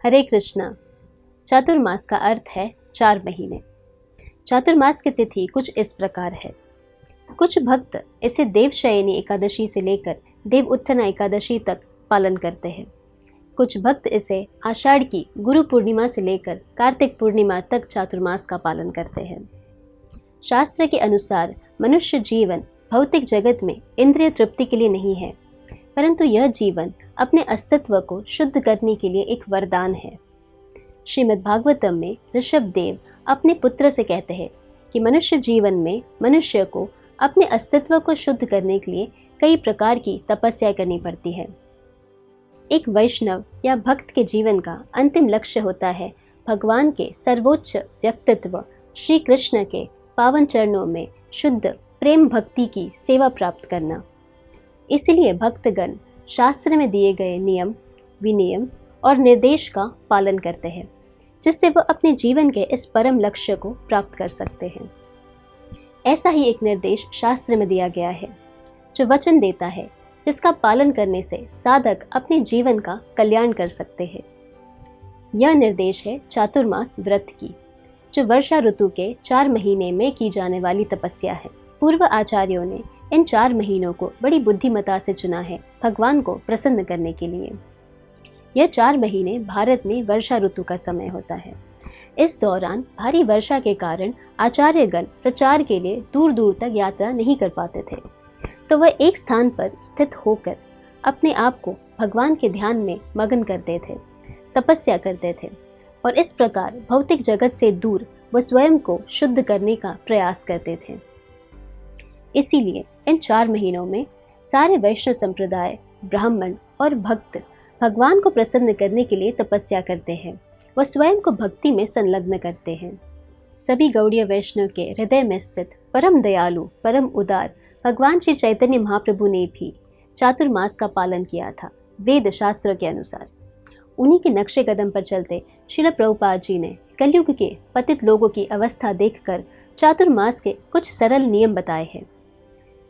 हरे कृष्णा। चातुर्मास का अर्थ है 4 महीने। चातुर्मास की तिथि कुछ इस प्रकार है। कुछ भक्त इसे देवशयनी एकादशी से लेकर देव उत्थाना एकादशी तक पालन करते हैं। कुछ भक्त इसे आषाढ़ की गुरु पूर्णिमा से लेकर कार्तिक पूर्णिमा तक चातुर्मास का पालन करते हैं। शास्त्र के अनुसार मनुष्य जीवन भौतिक जगत में इंद्रिय तृप्ति के लिए नहीं है, परंतु यह जीवन अपने अस्तित्व को शुद्ध करने के लिए एक वरदान है। श्रीमद् भागवतम में ऋषभ देव अपने पुत्र से कहते हैं कि मनुष्य जीवन में मनुष्य को अपने अस्तित्व को शुद्ध करने के लिए कई प्रकार की तपस्या करनी पड़ती है। एक वैष्णव या भक्त के जीवन का अंतिम लक्ष्य होता है भगवान के सर्वोच्च व्यक्तित्व श्री कृष्ण के पावन चरणों में शुद्ध प्रेम भक्ति की सेवा प्राप्त करना। इसलिए भक्तगण शास्त्र में दिए गए नियम, विनियम और निर्देश का पालन करते हैं, जिससे वह अपने जीवन के इस परम लक्ष्य को प्राप्त कर सकते हैं। ऐसा ही एक निर्देश शास्त्र में दिया गया है, जो वचन देता है जिसका पालन करने से साधक अपने जीवन का कल्याण कर सकते हैं। यह निर्देश है चातुर्मास व्रत की, जो वर्षा ऋतु के 4 महीने में की जाने वाली तपस्या है। पूर्व आचार्यों ने इन 4 महीनों को बड़ी बुद्धिमता से चुना है भगवान को प्रसन्न करने के लिए। यह 4 महीने भारत में वर्षा ऋतु का समय होता है। इस दौरान भारी वर्षा के कारण आचार्यगण प्रचार के लिए दूर दूर तक यात्रा नहीं कर पाते थे, तो वह एक स्थान पर स्थित होकर अपने आप को भगवान के ध्यान में मग्न करते थे, तपस्या करते थे और इस प्रकार भौतिक जगत से दूर वह स्वयं को शुद्ध करने का प्रयास करते थे। इसीलिए इन 4 महीनों में सारे वैष्णव संप्रदाय, ब्राह्मण और भक्त भगवान को प्रसन्न करने के लिए तपस्या करते हैं। वह स्वयं को भक्ति में संलग्न करते हैं। सभी गौड़ीय वैष्णव के हृदय में स्थित परम दयालु, परम उदार भगवान श्री चैतन्य महाप्रभु ने भी चातुर्मास का पालन किया था वेद शास्त्र के अनुसार। उन्हीं के नक्शे कदम पर चलते श्रील प्रभुपाद जी ने कलयुग के पतित लोगों की अवस्था देखकर चातुर्मास के कुछ सरल नियम बताए हैं।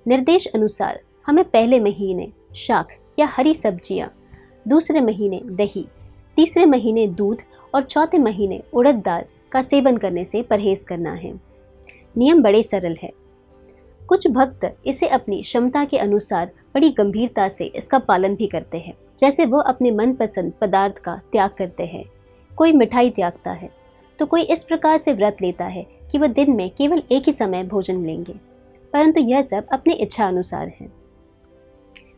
निर्देश अनुसार हमें पहले महीने शाक या हरी सब्जियां, दूसरे महीने दही, तीसरे महीने दूध और चौथे महीने उड़द दाल का सेवन करने से परहेज करना है। नियम बड़े सरल है। कुछ भक्त इसे अपनी क्षमता के अनुसार बड़ी गंभीरता से इसका पालन भी करते हैं। जैसे वो अपने मनपसंद पदार्थ का त्याग करते हैं। कोई मिठाई त्यागता है, तो कोई इस प्रकार से व्रत लेता है कि वह दिन में केवल एक ही समय भोजन लेंगे, परंतु यह सब अपनी इच्छा अनुसार है।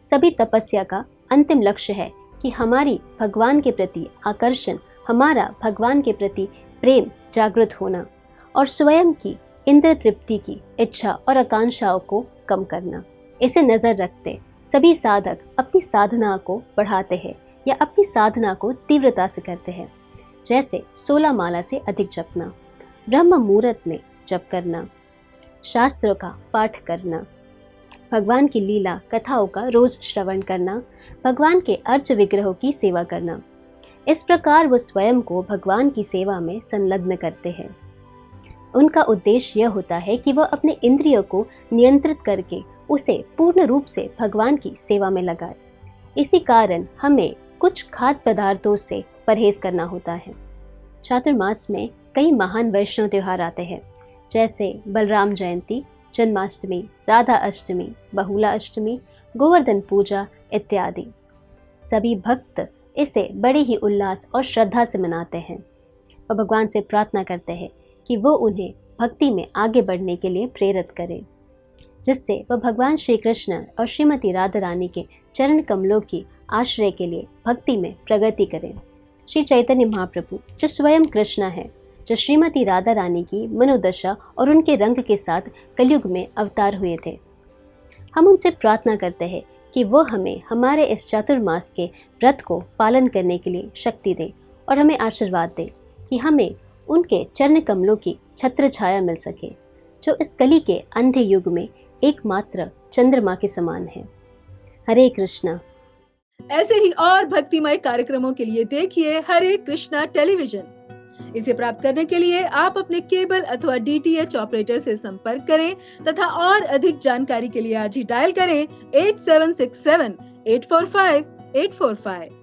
सभी तपस्या का अंतिम लक्ष्य है कि हमारी भगवान के प्रति आकर्षण, हमारा भगवान के प्रति प्रेम जागृत होना और स्वयं की इंद्र तृप्ति की इच्छा और आकांक्षाओं को कम करना। इसे नजर रखते सभी साधक अपनी साधना को बढ़ाते हैं या अपनी साधना को तीव्रता से करते हैं। जैसे 16 माला से अधिक जपना, ब्रह्म मुहूर्त में जप करना, शास्त्रों का पाठ करना, भगवान की लीला कथाओं का रोज श्रवण करना, भगवान के अर्च विग्रहों की सेवा करना। इस प्रकार वो स्वयं को भगवान की सेवा में संलग्न करते हैं। उनका उद्देश्य यह होता है कि वह अपने इंद्रियों को नियंत्रित करके उसे पूर्ण रूप से भगवान की सेवा में लगाए। इसी कारण हमें कुछ खाद्य पदार्थों से परहेज करना होता है। चातुर्मास में कई महान वैष्णव त्योहार आते हैं, जैसे बलराम जयंती, जन्माष्टमी, राधा अष्टमी, बहुला अष्टमी, गोवर्धन पूजा इत्यादि। सभी भक्त इसे बड़े ही उल्लास और श्रद्धा से मनाते हैं और भगवान से प्रार्थना करते हैं कि वो उन्हें भक्ति में आगे बढ़ने के लिए प्रेरित करें, जिससे वह भगवान श्री कृष्ण और श्रीमती राधा रानी के चरण कमलों की आश्रय के लिए भक्ति में प्रगति करें। श्री चैतन्य महाप्रभु जो स्वयं कृष्ण है, जो श्रीमती राधा रानी की मनोदशा और उनके रंग के साथ कलयुग में अवतार हुए थे, हम उनसे प्रार्थना करते हैं कि वो हमें हमारे इस चातुर्मास के व्रत को पालन करने के लिए शक्ति दे और हमें आशीर्वाद दे कि हमें उनके चरण कमलों की छत्र छाया मिल सके, जो इस कली के अंधे युग में एकमात्र चंद्रमा के समान है। हरे कृष्णा। ऐसे ही और भक्तिमय कार्यक्रमों के लिए देखिए हरे कृष्णा टेलीविजन। इसे प्राप्त करने के लिए आप अपने केबल अथवा DTH ऑपरेटर से संपर्क करें तथा और अधिक जानकारी के लिए आज ही डायल करें 8767 845 845।